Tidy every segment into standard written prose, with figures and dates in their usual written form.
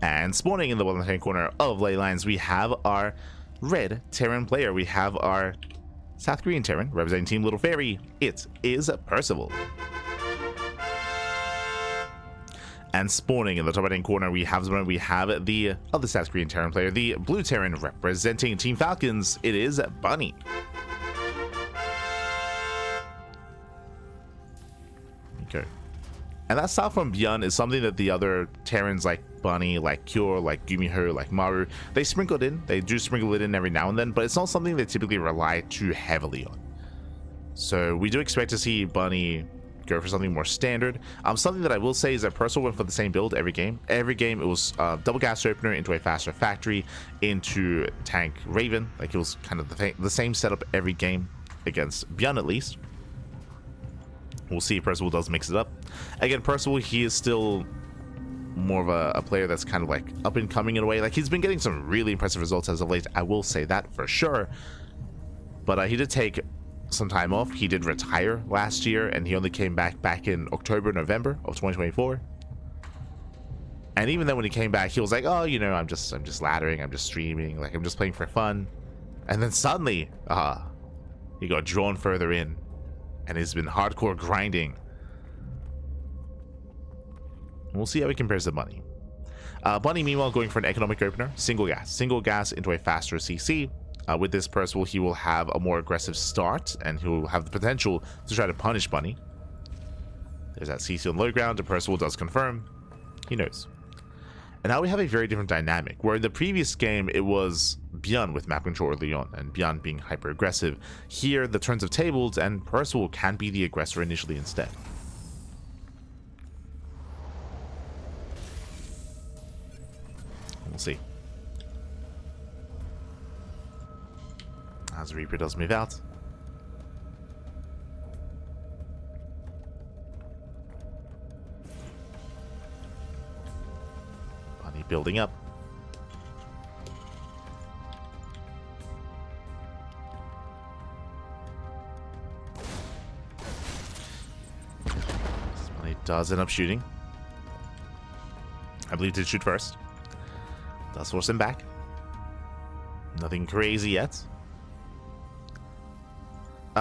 And spawning in the bottom left-hand corner of ley lines, we have our red Terran player. We have our South Korean Terran representing Team Little Fairy. It is Percival. And spawning in the top right-hand corner, we have the other South Korean Terran player, the blue Terran representing Team Falcons. It is Bunny. Okay. And that style from Byun is something that the other Terrans like Bunny, like Cure, like Gumiho, like Maru, they sprinkled in. They do sprinkle it in every now and then, but it's not something they typically rely too heavily on. So we do expect to see Bunny go for something more standard. Something that I will say is that Percival went for the same build every game. Every game it was double gas opener into a faster factory into tank Raven. Like it was kind of the same setup every game against Byun at least. We'll see if Percival does mix it up. Again, Percival, he is still more of a player that's kind of like up and coming in a way. Like he's been getting some really impressive results as of late. I will say that for sure. But he did take some time off. He did retire last year, and he only came back in October, November of 2024. And even then, when he came back, he was like, "Oh, you know, I'm just laddering, I'm just streaming, like I'm just playing for fun." And then suddenly, he got drawn further in. And has been hardcore grinding. We'll see how he compares to Bunny. Bunny, meanwhile, going for an economic opener, single gas into a faster CC. With this Percival, he will have a more aggressive start, and he'll have the potential to try to punish Bunny. There's that CC on low ground. The Percival does confirm. He knows. And now we have a very different dynamic, where in the previous game it was Byun with map control early on, and Byun being hyper aggressive. Here, the turns have tabled, and Percival can be the aggressor initially instead. We'll see. As Reaper does move out. Bunny building up. Bunny does end up shooting. I believe did shoot first. Does force him back. Nothing crazy yet.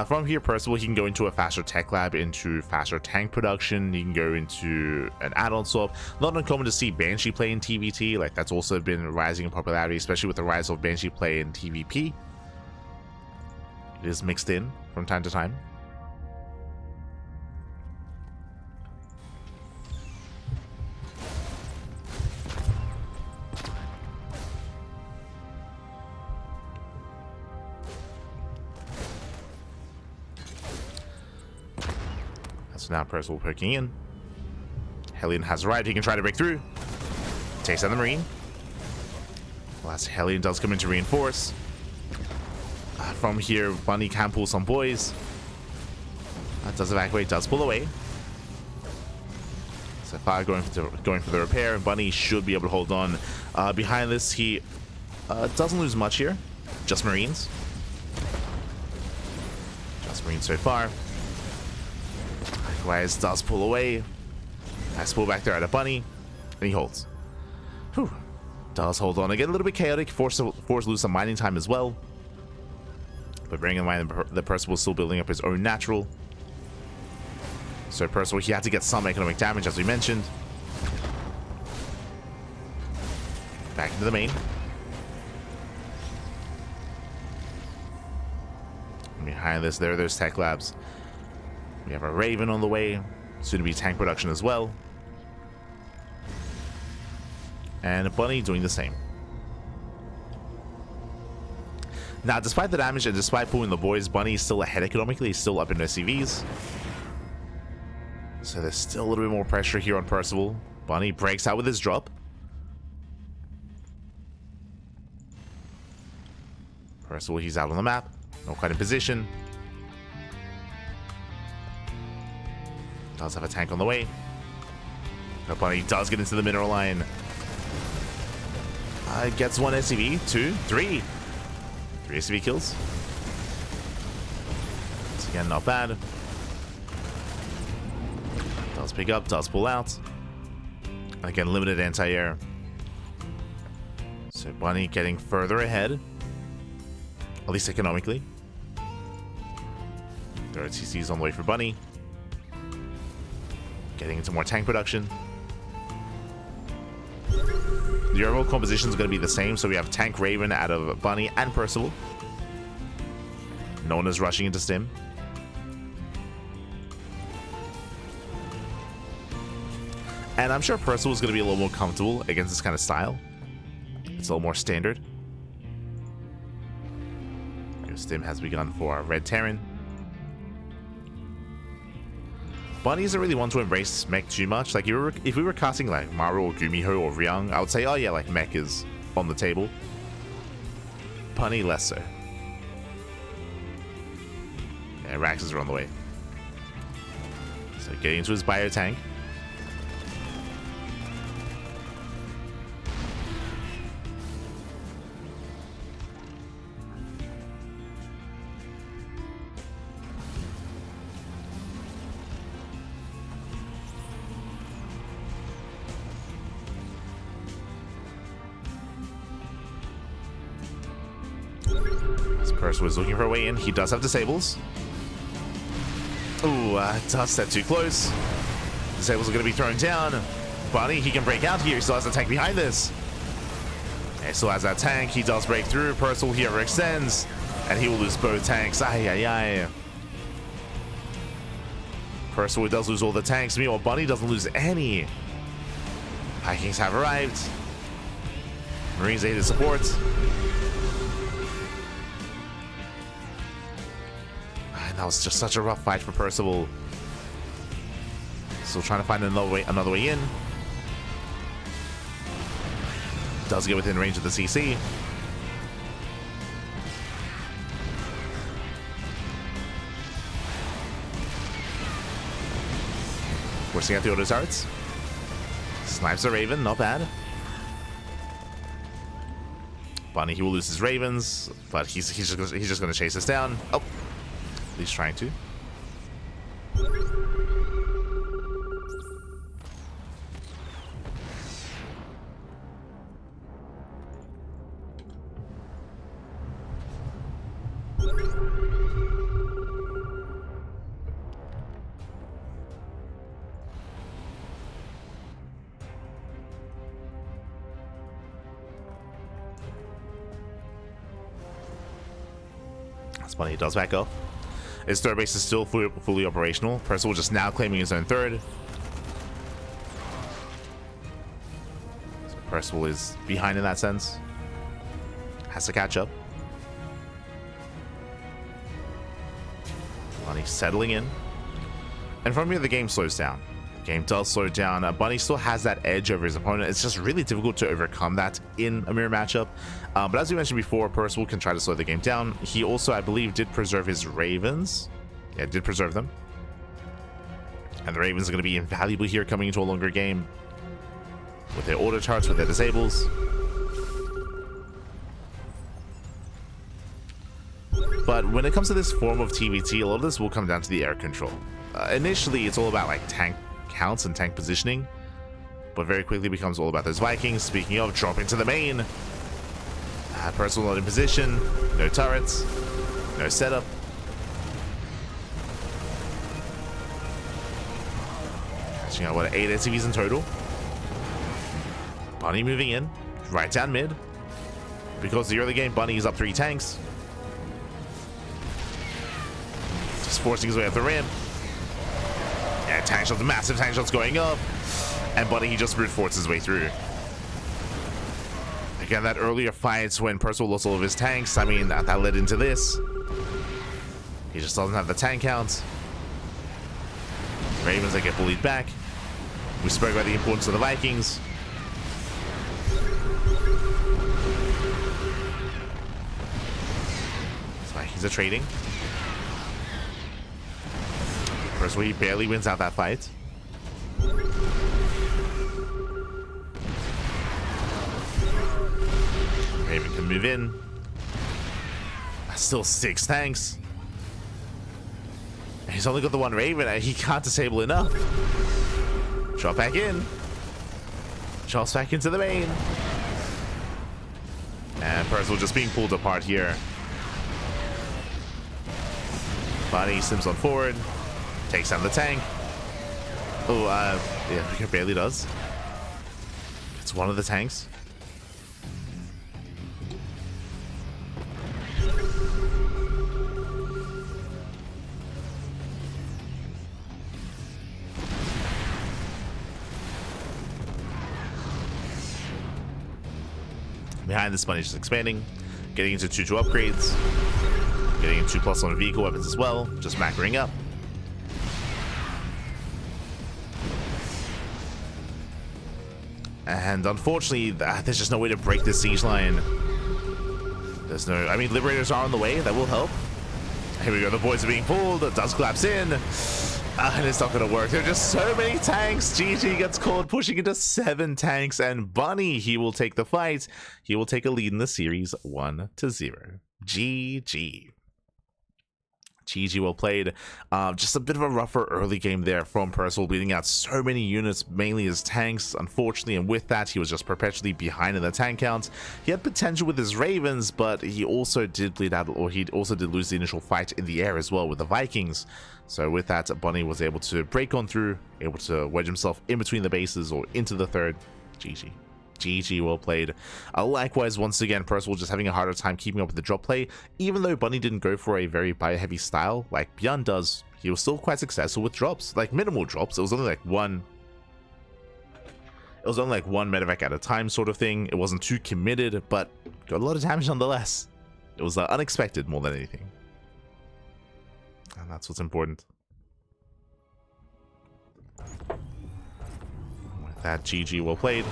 From here, Percival, he can go into a faster tech lab, into faster tank production. He can go into an add-on swap. Not uncommon to see Banshee play in TvT. Like, that's also been rising in popularity, especially with the rise of Banshee play in TvP. It is mixed in from time to time. So now Percival poking in. Hellion has arrived. He can try to break through. Takes down the Marine. Last Hellion does come in to reinforce. From here, Bunny can pull some boys. Does evacuate, does pull away. So Fire going for the repair, and Bunny should be able to hold on. Behind this, he doesn't lose much here. Just Marines. Just Marines so far. Likewise, does pull away. Nice pull back there at a Bunny. And he holds. Whew. Does hold on again. A little bit chaotic. Force to lose some mining time as well. But bearing in mind the Percival still building up his own natural. So Percival, he had to get some economic damage, as we mentioned. Back into the main. And behind this, there are those tech labs. We have a Raven on the way, soon to be tank production as well. And a Bunny doing the same. Now, despite the damage and despite pulling the boys, Bunny is still ahead economically. He's still up in SCVs. So there's still a little bit more pressure here on Percival. Bunny breaks out with his drop. Percival, he's out on the map. Not quite in position. Does have a tank on the way. But Bunny does get into the mineral line. Gets one SCV, 2, 3. 3 SCV kills. Once again, not bad. Does pick up, does pull out. Again, limited anti-air. So Bunny getting further ahead, at least economically. There are TCs on the way for Bunny. Getting into more tank production. The overall composition is going to be the same, so we have Tank Raven out of Bunny and Percival. No one is rushing into Stim. And I'm sure Percival is going to be a little more comfortable against this kind of style. It's a little more standard. Stim has begun for Red Terran. Bunny isn't really one to embrace mech too much. Like if we were casting like Maru or Gumiho or Ryung, I would say, oh yeah, like mech is on the table. Bunny less so. Yeah, Raxes are on the way. So getting into his bio tank. Percival was looking for a way in. He does have disables. Ooh, does step too close. Disables are going to be thrown down. Bunny, he can break out here. He still has a tank behind this. He still has that tank. He does break through. Percival here overextends. And he will lose both tanks. Ay, ay, ay. Percival does lose all the tanks. Meanwhile, Bunny doesn't lose any. Vikings have arrived. Marines aided support. That was just such a rough fight for Percival. Still trying to find another way in. Does get within range of the CC. Forcing out the auto turrets. Snipes a Raven, not bad. Bunny, he will lose his Ravens, but he's just gonna chase us down. Oh. At least trying to. That's funny, he does back up. His third base is still fully operational. Percival just now claiming his own third. So Percival is behind in that sense. Has to catch up. Bunny settling in. And from here, the game slows down. The game does slow down. Bunny still has that edge over his opponent. It's just really difficult to overcome that in a mirror matchup. But as we mentioned before, Percival can try to slow the game down. He also, I believe, did preserve his Ravens. Yeah, did preserve them. And the Ravens are going to be invaluable here coming into a longer game. With their auto charts, with their disables. But when it comes to this form of TvT, a lot of this will come down to the air control. Initially, it's all about like tank counts and tank positioning, but very quickly becomes all about those Vikings. Speaking of, drop into the main. Percival not in position, no turrets, no setup. Catching out, what, 8 SCVs in total. Bunny moving in, right down mid. Because the early game, Bunny is up 3 tanks. Just forcing his way up the ramp. Yeah, tank shots, massive tank shots going up. And Bunny, he just brute forces his way through. Again, that earlier fight when Percival lost all of his tanks, I mean, that led into this. He just doesn't have the tank count. Ravens, they get bullied back. We spoke about the importance of the Vikings. The Vikings are trading. Percival, he barely wins out that fight. Raven can move in. Still 6 tanks. He's only got the 1 Raven and he can't disable enough. Drop back in. Drops back into the main. And Percival just being pulled apart here. Bunny sims on forward. Takes down the tank. Oh, yeah, it barely does. It's one of the tanks. Behind this, Bunny just expanding, getting into 2-2 upgrades, getting into +1 vehicle weapons as well, just macroing up. And unfortunately, there's just no way to break this siege line. There's no, I mean, Liberators are on the way, that will help. Here we go, the boys are being pulled, the dust collapse in. And it's not going to work. There are just so many tanks. GG gets caught pushing into 7 tanks. And Bunny, he will take the fight. He will take a lead in the series 1-0. GG. GG, well played. Just a bit of a rougher early game there from Percival, bleeding out so many units, mainly as tanks, unfortunately, and with that, he was just perpetually behind in the tank count. He had potential with his Ravens, but he also did bleed out, or he also did lose the initial fight in the air as well with the Vikings. So with that, Bunny was able to break on through, able to wedge himself in between the bases or into the third. GG. GG, well played. Likewise, once again, Percival just having a harder time keeping up with the drop play. Even though Bunny didn't go for a very bio-heavy style like Bjorn does, he was still quite successful with drops, like minimal drops. It was only like one medevac at a time sort of thing. It wasn't too committed, but got a lot of damage nonetheless. It was unexpected more than anything. And that's what's important. With that, GG, well played.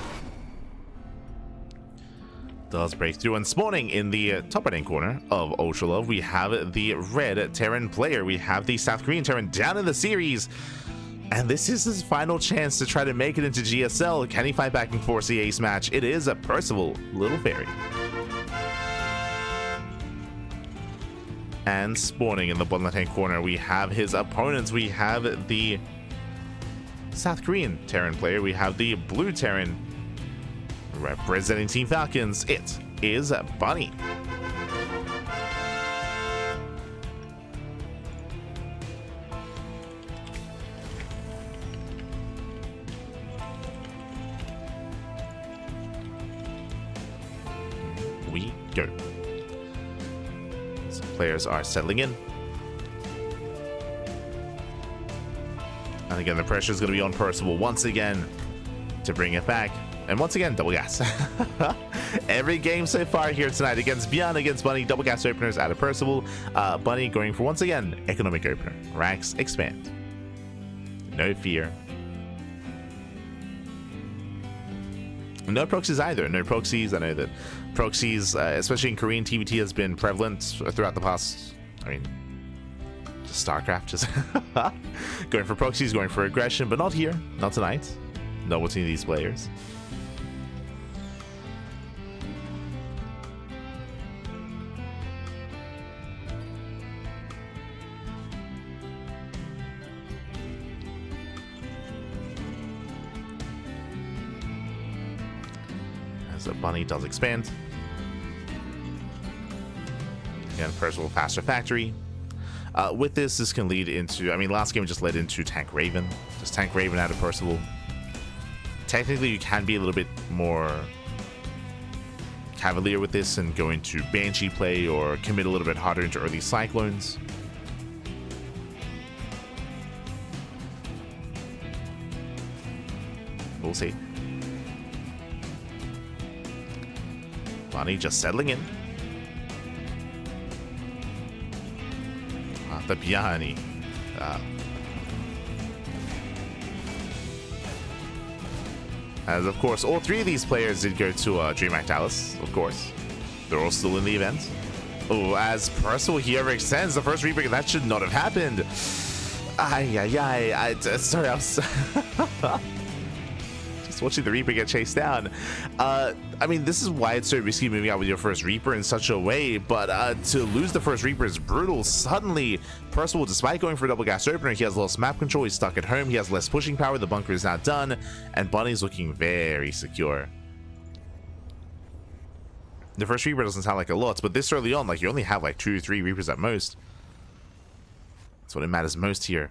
Does break through, and spawning in the top right hand corner of Ultra Love, we have the red Terran player. We have the South Korean Terran down in the series, and this is his final chance to try to make it into GSL. Can he fight back and force the ace match? It is a Percival, Little Fairy. And spawning in the bottom left hand corner, we have his opponents. We have the South Korean Terran player. We have the blue Terran. Representing Team Falcons, it is Bunny. We go. So players are settling in. And again, the pressure is going to be on Percival once again to bring it back. And once again, double gas. Every game so far here tonight against Bjorn, against Bunny, double gas openers out of Percival. Bunny going for, once again, economic opener. Racks expand. No fear. No proxies either. No proxies. I know that proxies, especially in Korean TvT, has been prevalent throughout the past, I mean, just StarCraft. Just going for proxies, going for aggression, but not here. Not tonight. Not with any of these players. So Bunny does expand. Again, Percival faster factory. With this can lead into, I mean, last game just led into Tank Raven. Just Tank Raven out of Percival. Technically, you can be a little bit more cavalier with this and go into Banshee play or commit a little bit harder into early Cyclones. We'll see. Bunny just settling in. The Piani. As of course, all 3 of these players did go to DreamHack Dallas, of course. They're all still in the event. Oh, as Percival here extends the first rebreak, that should not have happened. Sorry, I was just watching the Reaper get chased down. I mean, this is why it's so risky moving out with your first Reaper in such a way, but to lose the first Reaper is brutal. Suddenly, Percival, despite going for a double gas opener, he has lost map control, he's stuck at home, he has less pushing power, the bunker is now done, and Bunny's looking very secure. The first Reaper doesn't sound like a lot, but this early on, like, you only have like 2 or 3 Reapers at most. That's what it matters most here.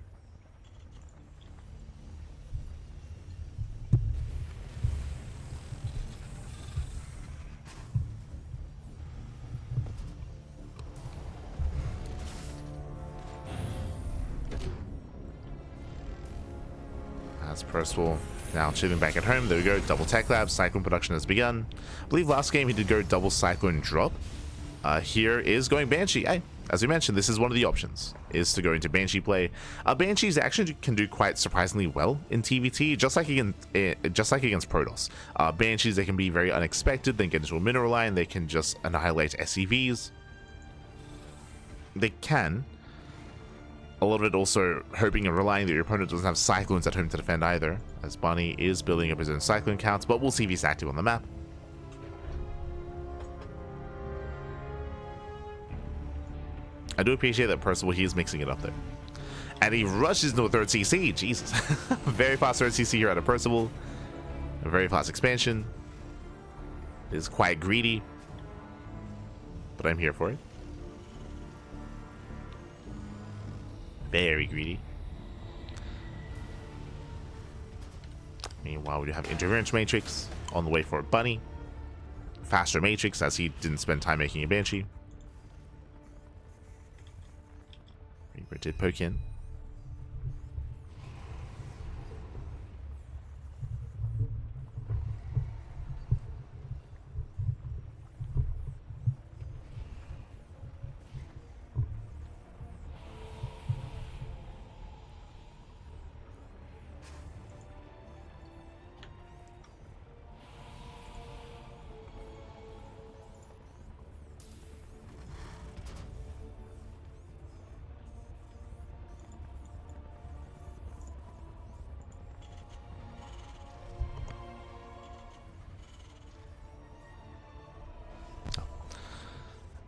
That's Percival now chilling back at home. There we go, double tech lab, Cyclone production has begun. I believe last game he did go double Cyclone drop. Here is going Banshee. Hey, as we mentioned, this is one of the options, is to go into Banshee play. Banshees actually can do quite surprisingly well in TvT, just like against Protoss. Banshees, they can be very unexpected, they can get into a mineral line, they can just annihilate SCVs. They can. A lot of it also hoping and relying that your opponent doesn't have Cyclones at home to defend either, as Bunny is building up his own Cyclone counts, but we'll see if he's active on the map. I do appreciate that Percival, he is mixing it up there. And he rushes into a third CC, Jesus. Very fast third CC here out of Percival. A very fast expansion. It is quite greedy, but I'm here for it. Very greedy. Meanwhile, we do have Interference Matrix on the way for Bunny. Faster Matrix, as he didn't spend time making a Banshee. Reaper did poke in.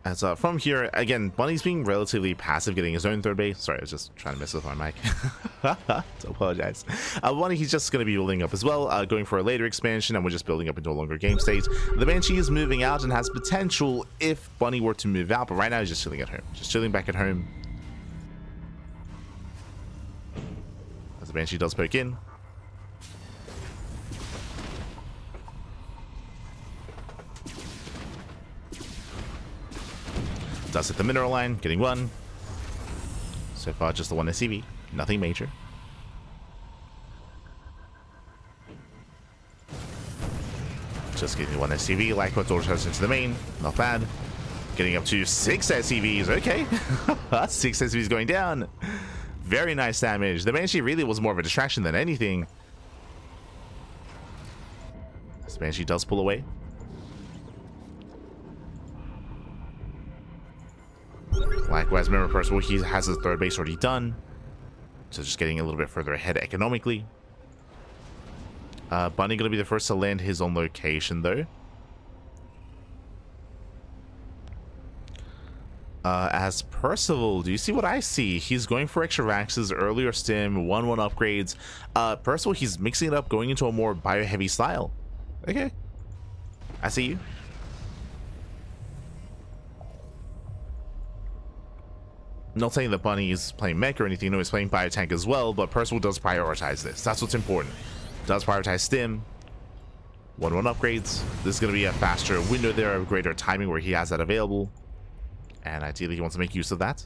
As from here, again, Bunny's being relatively passive, getting his own third base. Sorry, I was just trying to mess with my mic. So apologize. Bunny, he's just going to be building up as well, going for a later expansion, and we're just building up into a longer game state. The Banshee is moving out and has potential if Bunny were to move out, but right now he's just chilling at home. Just chilling back at home. As the Banshee does poke in. Does hit the mineral line, getting one. So far, just the one SCV, nothing major. Just getting one SCV, like what auto into the main, not bad. Getting up to 6 SCVs, okay. 6 SCVs going down. Very nice damage. The Banshee really was more of a distraction than anything. This Banshee does pull away. Likewise, remember Percival, he has his third base already done. So just getting a little bit further ahead economically. Bunny going to be the first to land his own location, though. As Percival, do you see what I see? He's going for extra Raxes, earlier stim, 1-1 upgrades. Percival, he's mixing it up, going into a more bio-heavy style. Okay. I see you. Not saying that Bunny is playing mech or anything, no, he's playing biotank as well, but Percival does prioritize this. That's what's important. Does prioritize stim, 1-1 upgrades. This is going to be a faster window there, a greater timing where he has that available. And ideally he wants to make use of that.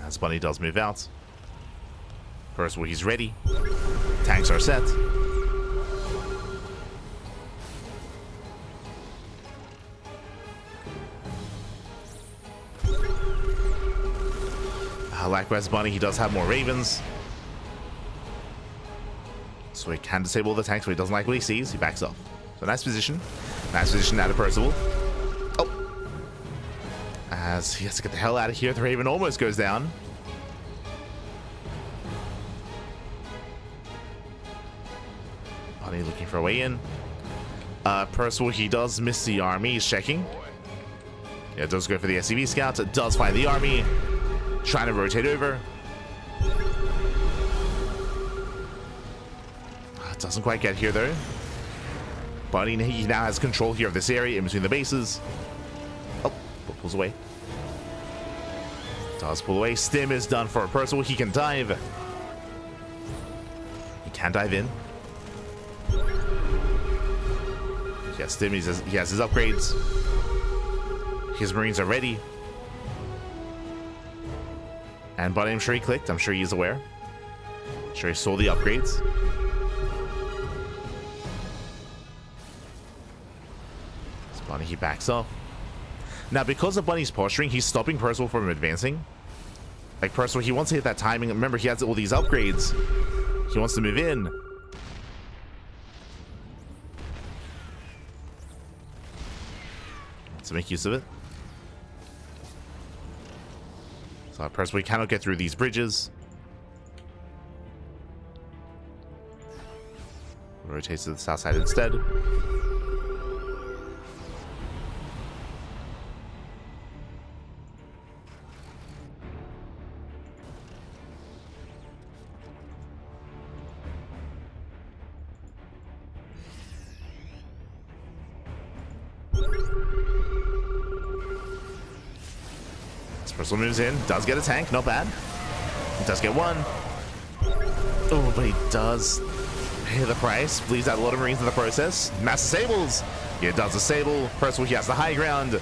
As Bunny does move out. Percival, he's ready. Tanks are set. Likewise, Bunny, he does have more Ravens. So he can disable the tanks, but he doesn't like what he sees. He backs off. So nice position. Nice position out of Percival. Oh. As he has to get the hell out of here. The Raven almost goes down. Bunny looking for a way in. Percival, he does miss the army. He's checking. Yeah, does go for the SCV scouts. It does find the army. Trying to rotate over. Doesn't quite get here though. Bunny, he now has control here of this area in between the bases. Oh, pulls away. Does pull away. Stim is done for Percival. He can dive. He can dive in. Yes, Stim, he has his upgrades. His Marines are ready. And Bunny, I'm sure he clicked. I'm sure he's aware. I'm sure he saw the upgrades. Bunny, he backs off. Now, because of Bunny's posturing, he's stopping Percival from advancing. Like, Percival, he wants to hit that timing. Remember, he has all these upgrades. He wants to move in. To make use of it. So, Percival, he cannot get through these bridges. Rotates to the south side instead. Percival moves in, does get a tank, not bad. He does get one. Oh, but he does pay the price. Bleeds out a lot of Marines in the process. Mass disables. Yeah, it does disable. Percival, he has the high ground.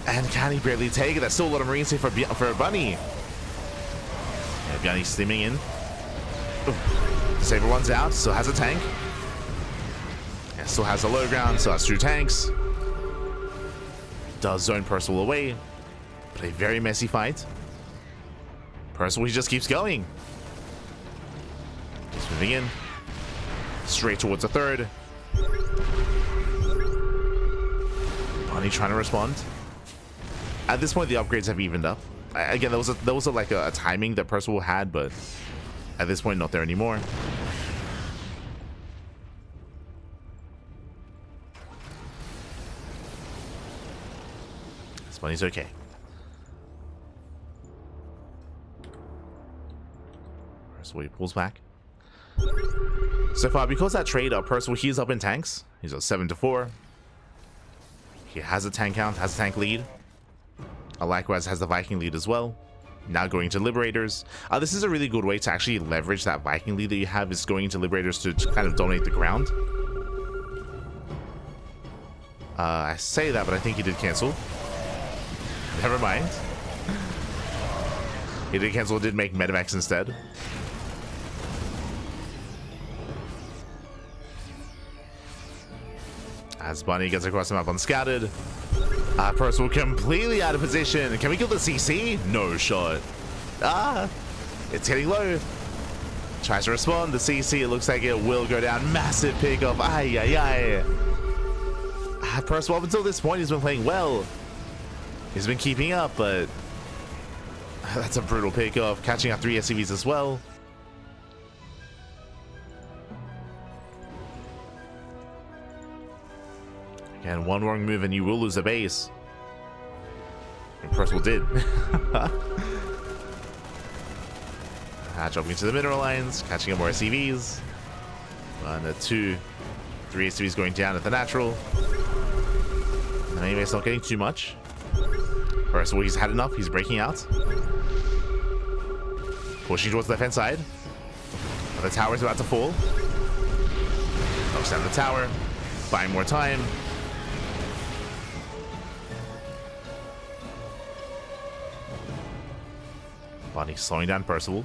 And can he barely take it? That's still a lot of Marines here for Bunny. Yeah, Bunny steaming in. Oh, disable runs out, still has a tank. Yeah, still has the low ground, still has 2 tanks. Does zone Percival away. But a very messy fight. Percival, he just keeps going. He's moving in. Straight towards the third. Bunny trying to respond. At this point, the upgrades have evened up. Again, there was like a timing that Percival had, but at this point, not there anymore. This Bunny's okay. So he pulls back. So far, because that trade, Percival, he's up in tanks. He's at 7-4. He has a tank count, has a tank lead. Likewise, has the Viking lead as well. Now going to Liberators. This is a really good way to actually leverage that Viking lead that you have, is going to Liberators to kind of dominate the ground. I say that, but I think he did cancel. Never mind. He did cancel, did make Medivacs instead. As Bunny gets across the map unscouted. Percival completely out of position. Can we kill the CC? No shot. It's getting low. Tries to respond. The CC, it looks like it will go down. Massive pickup. Percival, up until this point, he's been playing well. He's been keeping up, but that's a brutal pickoff. Catching up 3 SCVs as well. And one wrong move and you will lose a base. And Percival did. Dropping into the mineral lines, catching up more SCVs. 1, 2, 3 SCVs going down at the natural. And anyway, it's not getting too much. Percival, he's had enough, he's breaking out. Pushing towards the left hand side. The tower is about to fall. Knocks down the tower. Buying more time. Bunny slowing down Percival.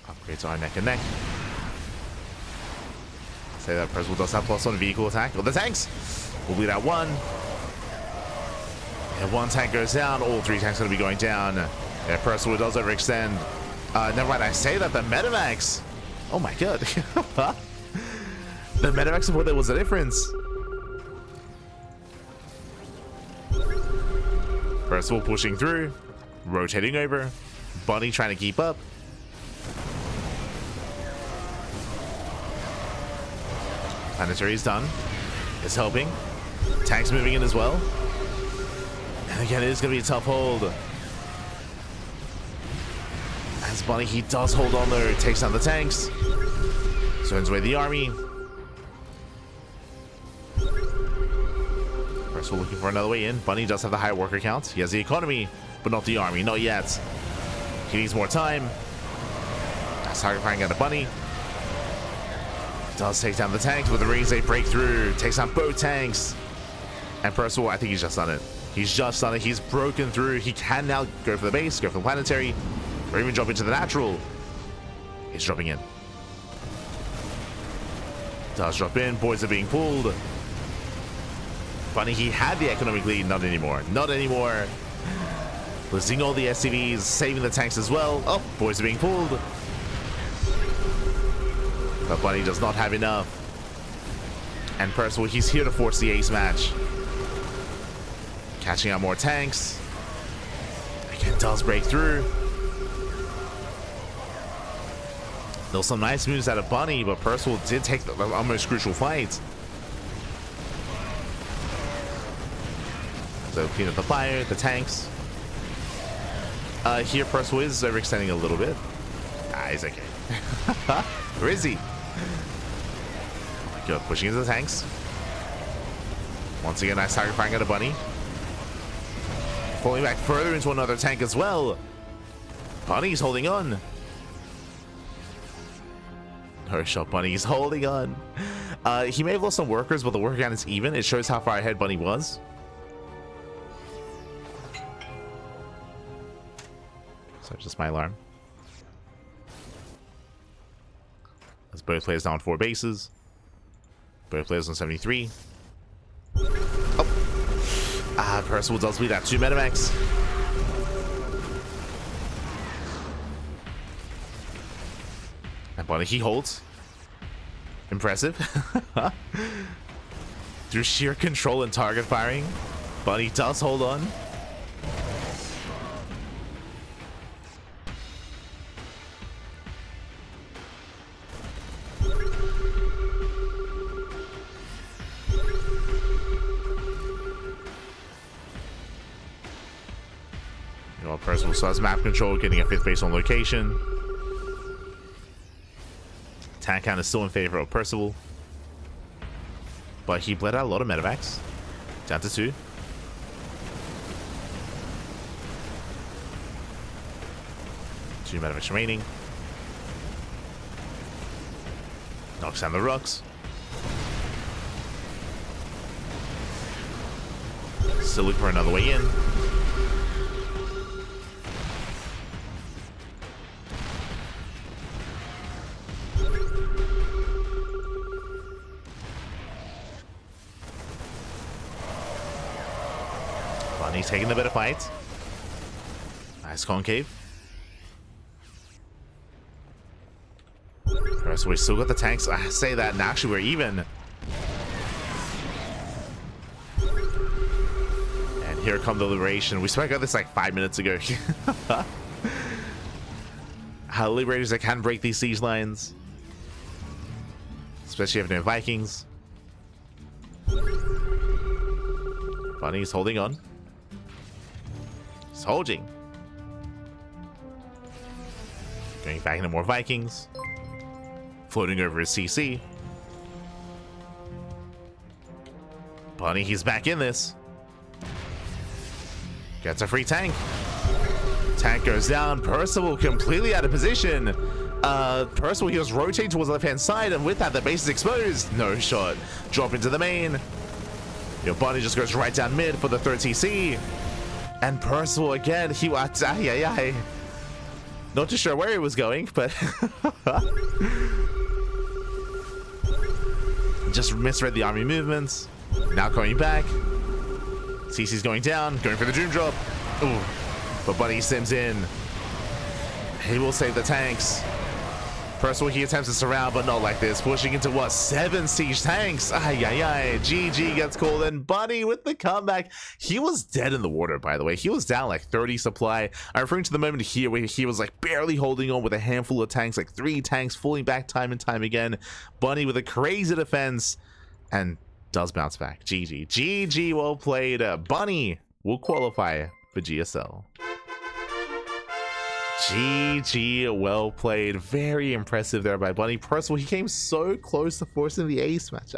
Upgrades are neck and neck. Say that Percival does have +1 vehicle attack. Oh, the tanks! We'll bleed out 1. And 1 tank goes down. All 3 tanks are going to be going down. Yeah, Percival does overextend. Never mind, I say that the Medivacs. Oh my god. The Medivacs support, there was a difference. Percival pushing through, rotating over, Bunny trying to keep up. Planetary is done. It's helping. Tanks moving in as well. And again, it is going to be a tough hold. As Bunny, he does hold on there, takes down the tanks, sends away the army. Percival looking for another way in. Bunny does have the high worker count. He has the economy, but not the army. Not yet. He needs more time. That's targeting at a Bunny. Does take down the tanks with the rings. They break through. Takes down both tanks. And Percival, I think he's just done it. He's just done it. He's broken through. He can now go for the base, go for the planetary, or even drop into the natural. He's dropping in. Does drop in. Boys are being pulled. Bunny, he had the economic lead. Not anymore. Not anymore. Losing all the SCVs, saving the tanks as well. Oh, boys are being pulled. But Bunny does not have enough. And Percival, he's here to force the ace match. Catching out more tanks. Again, does break through. There's some nice moves out of Bunny, but Percival did take the almost crucial fight. So clean up the fire, the tanks. Here Percival is overextending a little bit. Ah, he's okay. Where is he? Oh my god, pushing into the tanks. Once again, nice target firing at a Bunny. Falling back further into another tank as well. Bunny's holding on. No shot, Bunny's holding on. He may have lost some workers, but the worker count is even. It shows how far ahead Bunny was. So just my alarm. As both players down 4 bases. Both players on 73. Oh. Percival does lead that 2 Medimax. And Bunny, he holds. Impressive. Through sheer control and target firing, Bunny does hold on. Percival still has map control, getting a 5th base on location. Tank count is still in favor of Percival, but he bled out a lot of medevacs. Down to 2. Two medevacs remaining. Knocks down the rocks. Still looking for another way in. He's taking the better fight. Nice concave. So we still got the tanks. I say that, and actually we're even. And here come the liberation. We spoke about this like 5 minutes ago. How liberators that can break these siege lines, especially if they're Vikings. Bunny's holding on. He's holding. Going back into more Vikings. Floating over his CC. Bunny, he's back in this. Gets a free tank. Tank goes down. Percival completely out of position. Percival, he was rotating towards the left-hand side, and with that, the base is exposed. No shot. Drop into the main. Your Bunny just goes right down mid for the third TC. And Percival again, he was not too sure where he was going, but just misread the army movements. Now coming back. CC's going down, going for the Doom Drop. Ooh. But Bunny sims in. He will save the tanks. Percival, he attempts to surround, but not like this. Pushing into what? 7 siege tanks. GG gets called, and Bunny with the comeback. He was dead in the water, by the way. He was down like 30 supply. I'm referring to the moment here where he was like barely holding on with a handful of tanks, like 3 tanks falling back time and time again. Bunny with a crazy defense and does bounce back. GG, well played. Bunny will qualify for GSL. GG, well played. Very impressive there by Bunny. Percival, he came so close to forcing the ace match.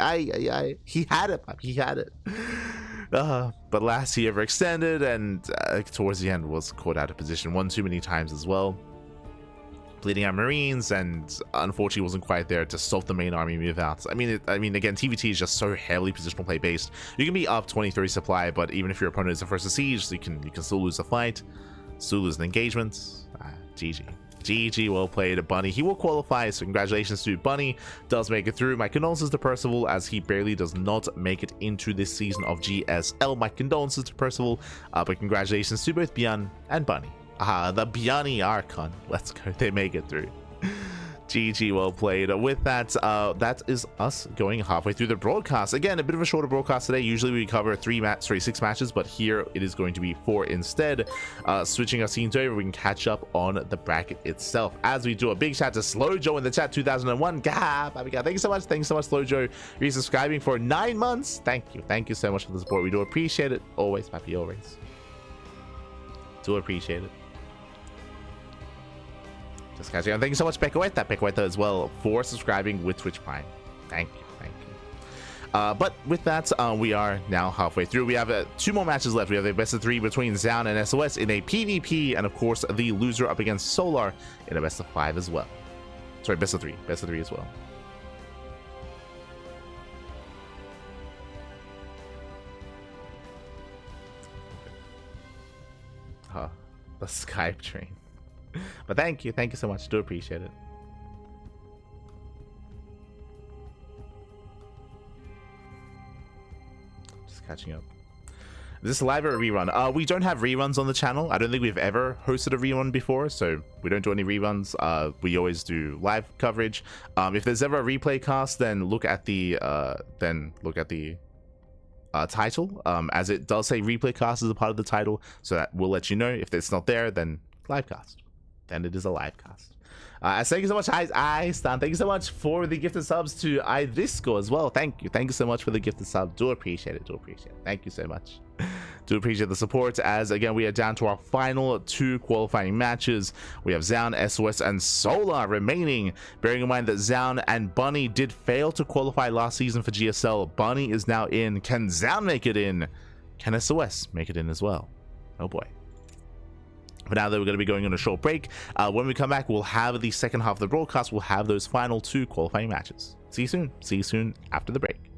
He had it, he had it. But last he ever extended, and towards the end was caught out of position one too many times as well. Bleeding out Marines, and unfortunately wasn't quite there to stop the main army move out. I mean, again, TvT is just so heavily positional play based. You can be up 20-30 supply, but even if your opponent is the first to siege, you can still lose the fight, still lose an engagement. GG, well played, Bunny. He will qualify, so congratulations to Bunny. Does make it through. My condolences to Percival, as he barely does not make it into this season of GSL. My condolences to Percival, but congratulations to both Bjorn and Bunny. The Bjarni Archon. Let's go. They make it through. GG, well played. With that, that is us going halfway through the broadcast. Again, a bit of a shorter broadcast today. Usually we cover 6 matches, but here it is going to be 4 instead. Switching our scenes over, we can catch up on the bracket itself. As we do, a big shout to Slow Joe in the chat, 2001. Thank you so much. Thanks so much, Slow Joe. Resubscribing for 9 months. Thank you so much for the support. We do appreciate it. Always, Pappy, always. Do appreciate it. Just catching on. Thank you so much, Pecoeta as well, for subscribing with Twitch Prime. Thank you. But with that, we are now halfway through. We have 2 more matches left. We have the best of 3 between Zaun and SOS in a PvP, and of course the loser up against Solar in a best of 5 as well. Sorry, best of 3 as well. The Skype train. But thank you so much. Do appreciate it. Just catching up. Is this live or a rerun? We don't have reruns on the channel. I don't think we've ever hosted a rerun before, so we don't do any reruns. We always do live coverage. If there's ever a replay cast, then look at the title, as it does say replay cast as a part of the title, so that will let you know. If it's not there, then live cast. Then it is a live cast. Thank you so much, Stan. Thank you so much for the gifted subs to Idisco as well. Thank you so much for the gifted sub. Do appreciate it. Thank you so much. Do appreciate the support, as again we are down to our final 2 qualifying matches. We have Zaun, SOS, and Solar remaining. Bearing in mind that Zaun and Bunny did fail to qualify last season for GSL, Bunny is now in. Can Zaun make it in? Can SOS make it in as well? Oh boy. But now that we're going to be going on a short break, when we come back, we'll have the second half of the broadcast. We'll have those final 2 qualifying matches. See you soon after the break.